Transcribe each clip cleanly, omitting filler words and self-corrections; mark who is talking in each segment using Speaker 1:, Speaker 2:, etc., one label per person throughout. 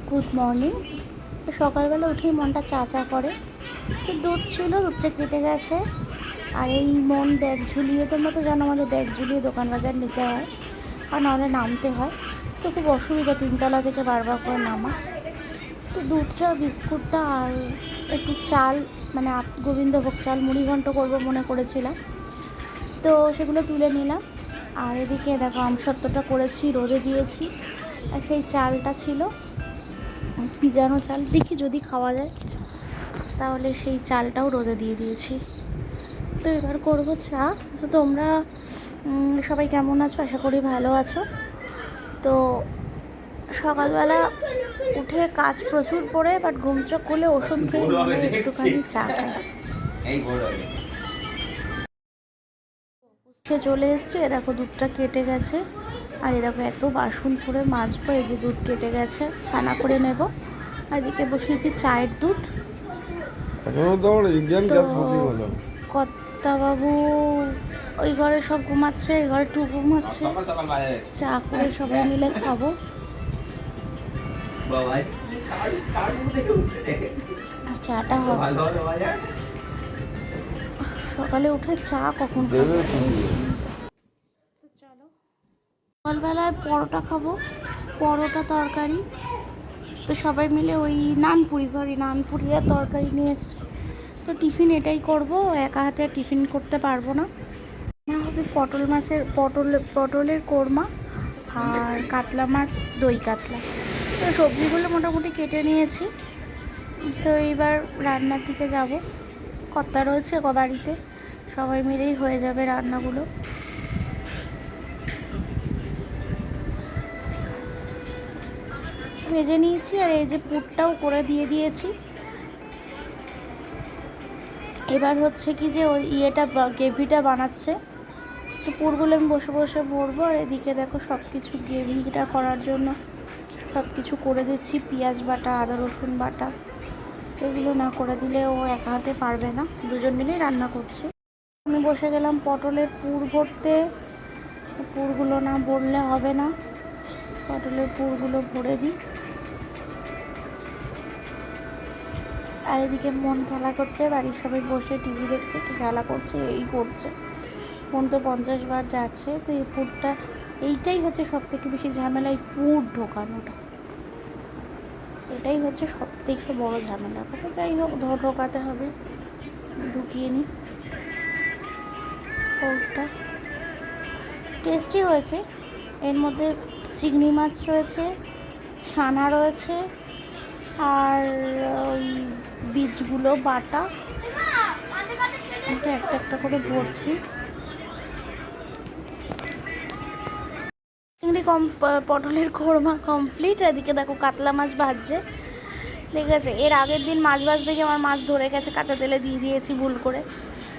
Speaker 1: Good morning. তো সকালবেলা উঠেই মনটা চা চা করে। তো দুধ ছিল, দুধটা কেটে গেছে। আর এই মন ব্যাগ ঝুলিয়ে, তোমরা তো জানো আমাদের ব্যাগ ঝুলিয়ে দোকান বাজার নিতে হয়, আর নাহলে নামতে হয়। তো খুব অসুবিধা, 3তলা থেকে বারবার করে নামা। তো দুধটা, বিস্কুটটা আর একটু চাল, মানে গোবিন্দভোগ চাল মুড়ি ঘন্ট করবো মনে করেছিলাম, তো সেগুলো তুলে নিলাম। আর এদিকে দেখো আমসত্ত্বটা করেছি, রোদে দিয়েছি। আর সেই চালটা ছিল ভিজানো চাল, দেখি যদি খাওয়া যায়, তাহলে সেই চালটাও রোদে দিয়ে দিয়েছি। তো এবার করবো চা। তো তোমরা সবাই কেমন আছো? আশা করি ভালো আছো। তো সকালবেলা উঠে কাজ প্রচুর পড়ে, বাট ঘুম চোখ করলে ওষুধ খেয়ে একটুখানি চা খাই। চলে এসছে, দেখো দুধটা কেটে গেছে। আর এরকম এত বাসন করে মাজবো, এই যে দুধ কেটে গেছে, ছানা করে নেব। আর এদিকে বসিয়েছি চায়ের দুধ। কর্তা বাবু ওই ঘরে সব ঘুমাচ্ছে, এই ঘরে টু ঘুমাচ্ছে। চা করে সবাই মিলে খাবো। চাটা হবে সকালে উঠে, চা কখন খাবো? চলো, সকালবেলায় পরোটা খাবো, পরোটা তরকারি। তো সবাই মিলে ওই নানপুরি আর তরকারি নিয়ে এসছি। তো টিফিন এটাই করব, একা হাতে টিফিন করতে পারবো না। হবে পটলের কোরমা আর কাতলা মাছ, দই কাতলা। তো সবজিগুলো মোটামুটি কেটে নিয়েছি। তো এইবার রান্নার দিকে যাব। কর্তা রয়েছে বাড়িতে, সবাই মিলেই হয়ে যাবে রান্নাগুলো। ভেজে নিয়েছি, আর এই যে পুরটাও করে দিয়েছি। এবার হচ্ছে কি যে ওই গ্রেভিটা বানাচ্ছে। তো পুরগুলো আমি বসে বসে ভরবো। আর এদিকে দেখো সব কিছু গ্রেভিটা করার জন্য সব কিছু করে দিচ্ছি। পেঁয়াজ বাটা, আদা রসুন বাটা, এগুলো না করে দিলে ও একা হাতে পারবে না, দুজন মিলেই রান্না করছি। আমি বসে গেলাম পটলের পুর ভরতে। পুরগুলো না ভরলে হবে না, পটলের পুরগুলো ভরে দিই। আর এদিকে মন খেলা করছে, বাড়ির সবাই বসে টিভি দেখছে, কি খেলা করছে এই করছে। মন তো 50 বার যাচ্ছে। তো এই পুরটা, এইটাই হচ্ছে সব থেকে বেশি ঝামেলা, এই পুর ঢোকানোটা, এটাই হচ্ছে সব থেকে বড় ঝামেলা। তো যাই হোক, ঢোকাতে হবে, ঢুকিয়ে নিই। পুরটা টেস্টি হয়েছে। এর মধ্যে চিংড়ি মাছ রয়েছে, ছানা রয়েছে, আর ওই বীজগুলো বাটা। এটা একটা একটা করে ভরছি। চিংড়ি পটলের কোরমা কমপ্লিট। এদিকে দেখো কাতলা মাছ ভাজছে, ঠিক আছে। এর আগের দিন মাছ ভাজতে গিয়ে আমার মাছ ধরে গেছে, কাঁচা তেলে দিয়ে দিয়েছি ভুল করে।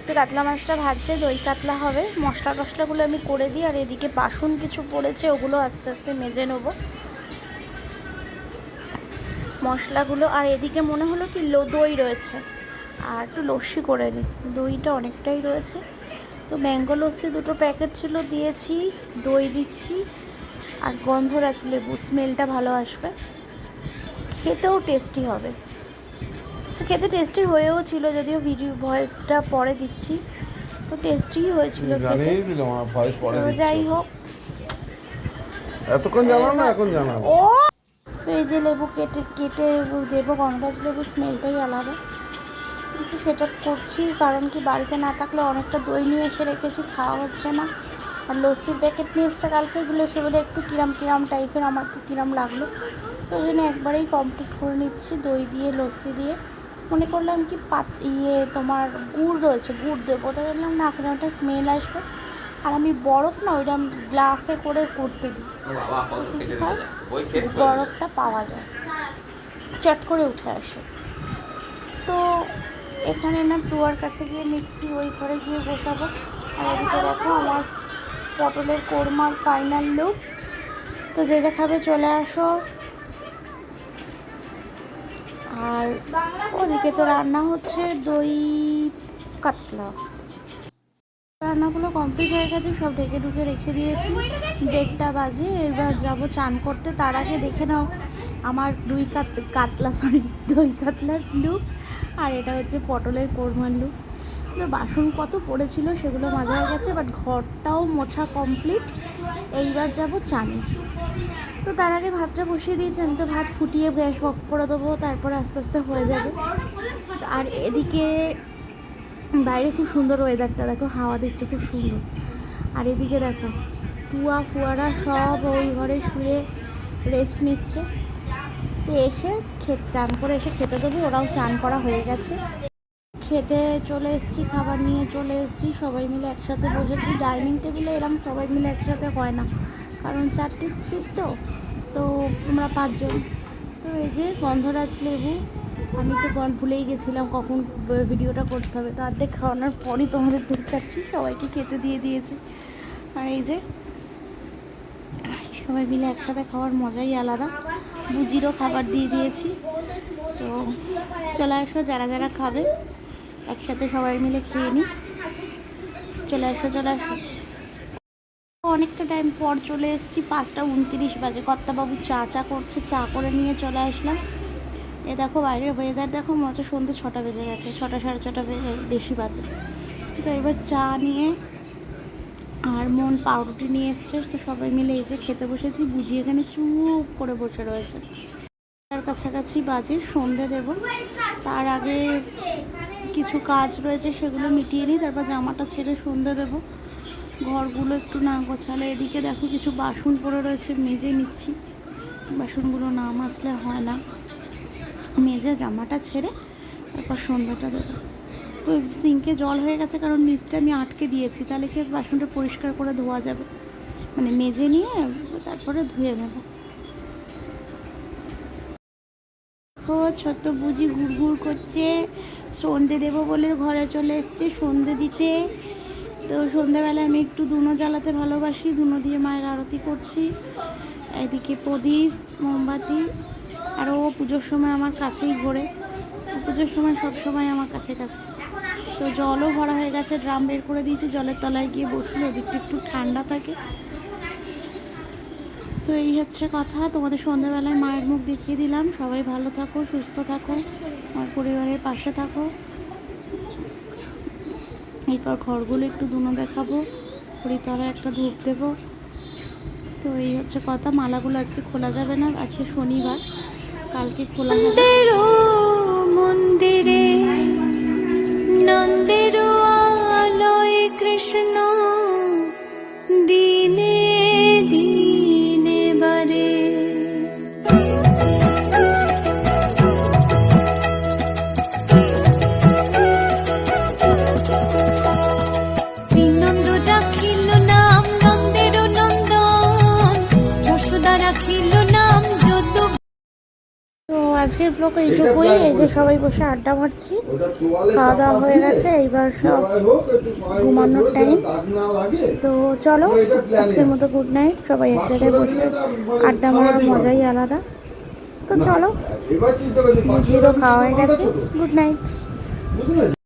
Speaker 1: তো কাতলা মাছটা ভাজছে, দই কাতলা হবে। মশলা টশলাগুলো আমি করে দিই। আর এদিকে বাসন কিছু পড়েছে, ওগুলো আস্তে আস্তে মেজে নেবো, মশলাগুলো। আর এদিকে মনে হলো কি দই রয়েছে, আর একটু লস্যি করে নিই, দইটা অনেকটাই রয়েছে। তো ম্যাঙ্গো লস্যি 2টো প্যাকেট ছিল, দিয়েছি। দই দিচ্ছি, আর গন্ধরাজ লেবু, স্মেলটা ভালো আসবে, খেতেও টেস্টি হবে। তো খেতে টেস্টি হয়েও ছিল, যদিও ভিডিও ভয়েসটা পরে দিচ্ছি। তো টেস্টি হয়েছিল খেতে। তো যাই হোক,
Speaker 2: এতক্ষণ জানাও না, এখন জানাও।
Speaker 1: ও তো এই যে লেবু কেটে কেটে দেবো, গন্ধরাজ লেবু স্মেলটাই আলাদা। কিন্তু সেটা করছি কারণ কি, বাড়িতে না থাকলে অনেকটা দই নিয়ে এসে রেখেছি, খাওয়া হচ্ছে না। আর লস্যির প্যাকেট নিয়ে এসছে কালকে, সেগুলো একটু কিরাম টাইপের, আমার একটু কিরাম লাগলো। তো ওই জন্য একবারেই কমপ্লিট করে নিচ্ছি, দই দিয়ে লস্যি দিয়ে। মনে করলাম কি তোমার গুড় রয়েছে, গুড় দেবো। তো বললাম না, এখন একটা স্মেল আসবে। আর আমি বরফ না ওইটা গ্লাসে করে করতে দিই, কী হয় বরফটা পাওয়া যায়, চট করে উঠে আসে। তো এখানে না টুয়ার কাছে গিয়ে মিক্সি ওই ঘরে গিয়ে বসাবো। আর এদিকে দেখো আমার পটলের কোরমার ফাইনাল লুকস। তো যে যা খাবে চলে আসো। আর ওদিকে তো রান্না হচ্ছে দই কাতলা। রান্নাগুলো কমপ্লিট হয়ে গেছে, সব ঢেকে ঢুকে রেখে দিয়েছি। 1:30 বাজে, এবার যাবো চান করতে। তার আগে দেখে নাও আমার দই কাতলার লুক, আর এটা হচ্ছে পটলের কোরমার লুক। তো বাসন কত পড়েছিল সেগুলো মাজা হয়ে গেছে, বাট ঘরটাও মোছা কমপ্লিট। এইবার যাব চানে। তো তার আগে ভাতটা বসিয়ে দিয়েছি, আমি তো ভাত ফুটিয়ে গ্যাস অফ করে দেবো, তারপরে আস্তে আস্তে হয়ে যাবে। আর এদিকে বাইরে খুব সুন্দর ওয়েদারটা, দেখো হাওয়া দিচ্ছে খুব সুন্দর। আর এদিকে দেখো টুয়া ফুয়ারা সব ওই ঘরে শুয়ে রেস্ট নিচ্ছে। তো এসে চান করে এসে খেতে দেবো, ওরাও চান করা হয়ে গেছে। খেতে চলে এসেছি, খাবার নিয়ে চলে এসেছি, সবাই মিলে একসাথে বসেছি। ডাইনিং টেবিলে এরকম সবাই মিলে একসাথে হয় না, কারণ 4টে সিট, তো আমরা 5 জন। তো এই যে গন্ধরাজ লেবু, আমি তো ভুলেই গেছিলাম কখন ভিডিওটা করতে হবে, তো অর্ধেক খাওয়ানোর পরই তোমাদের দেখাচ্ছি। সবাইকে খেতে দিয়ে দিয়েছি। আর এই যে সবাই মিলে একসাথে খাওয়ার মজাই আলাদা। বুজিরও খাবার দিয়ে দিয়েছি। তো চলে আসো, যারা যারা খাবে একসাথে সবাই মিলে খেয়ে নিই। চলে আসো। অনেকটা টাইম পর চলে এসেছি, 5টা 29 বাজে। কর্তাবাবু চা করছে, চা করে নিয়ে চলে আসলাম। এ দেখো বাইরের ওয়েদার দেখো, মনে হচ্ছে সন্ধ্যে 6টা বেজে গেছে, 6টা সাড়ে 6টা বেশি বাজে। তো এবার চা নিয়ে আর মন পাউরুটি নিয়ে এসছে, তো সবাই মিলে এই যে খেতে বসেছি। বুঝি এখানে চুপ করে বসে রয়েছে। তার কাছাকাছি বাজে, সন্ধে দেব। তার আগে কিছু কাজ রয়েছে, সেগুলো মিটিয়ে নিই, তারপর জামাটা ছেড়ে সন্ধে দেব। ঘরগুলো একটু না গোছালে। এদিকে দেখো কিছু বাসন পড়ে রয়েছে, মেজে নিচ্ছি। বাসনগুলো না মাজলে হয় না। মেজে জামাটা ছেড়ে তারপর সন্ধ্যাটা দেবো। তো সিঙ্কে জল হয়ে গেছে, কারণ নিচটা আমি আটকে দিয়েছি, তাহলে কি বাসনটা পরিষ্কার করে ধোয়া যাবে, মানে মেজে নিয়ে তারপরে ধুয়ে নেব। ও ছোট্ট বুঝি ঘুরঘুর করছে, সন্ধে দেবো বলে ঘরে চলে এসছে সন্ধে দিতে। তো সন্ধ্যেবেলা আমি একটু ধুনো জ্বালাতে ভালোবাসি, ধুনো দিয়ে মায়ের আরতি করছি। এদিকে প্রদীপ, মোমবাতি, আর ও পুজোর সময় আমার কাছেই ঘোরে, পুজোর সময় সব সময় আমার কাছে। তো জলও ভরা হয়ে গেছে, ড্রাম বের করে দিয়েছি, জলের তলায় গিয়ে বসলে ওদিকটা একটু ঠান্ডা থাকে। তো এই হচ্ছে কথা, তোমাদের সন্ধ্যাবেলায় মায়ের মুখ দেখিয়ে দিলাম। সবাই ভালো থাকো, সুস্থ থাকো, আমার পরিবারের পাশে থাকো। এরপর ঘরগুলো একটু ধুনো দেখাবো, হরিতলায় একটা ধূপ দেবো। তো এই হচ্ছে কথা। মালাগুলো আজকে খোলা যাবে না, আজকে শনিবার, কালকে খোলা হবে। মন্দিরে নন্দের আলোয় কৃষ্ণ দিনে দিনে বারে। শ্রীনন্দ রাখিল নাম নন্দের নন্দন, যশোদা রাখিল নাম যদু। তো আজকের ব্লগ এইটুকুই। এই যে সবাই বসে আড্ডা মারছি, খাওয়া দাওয়া হয়ে গেছে, এইবার সব ঘুমানোর টাইম। তো চলো আজকের মতো গুড নাইট। সবাই এক জায়গায় বসে আড্ডা মারার মজাই আলাদা। তো চলো, বুঝিরও খাওয়া হয়ে গেছে, গুড নাইট।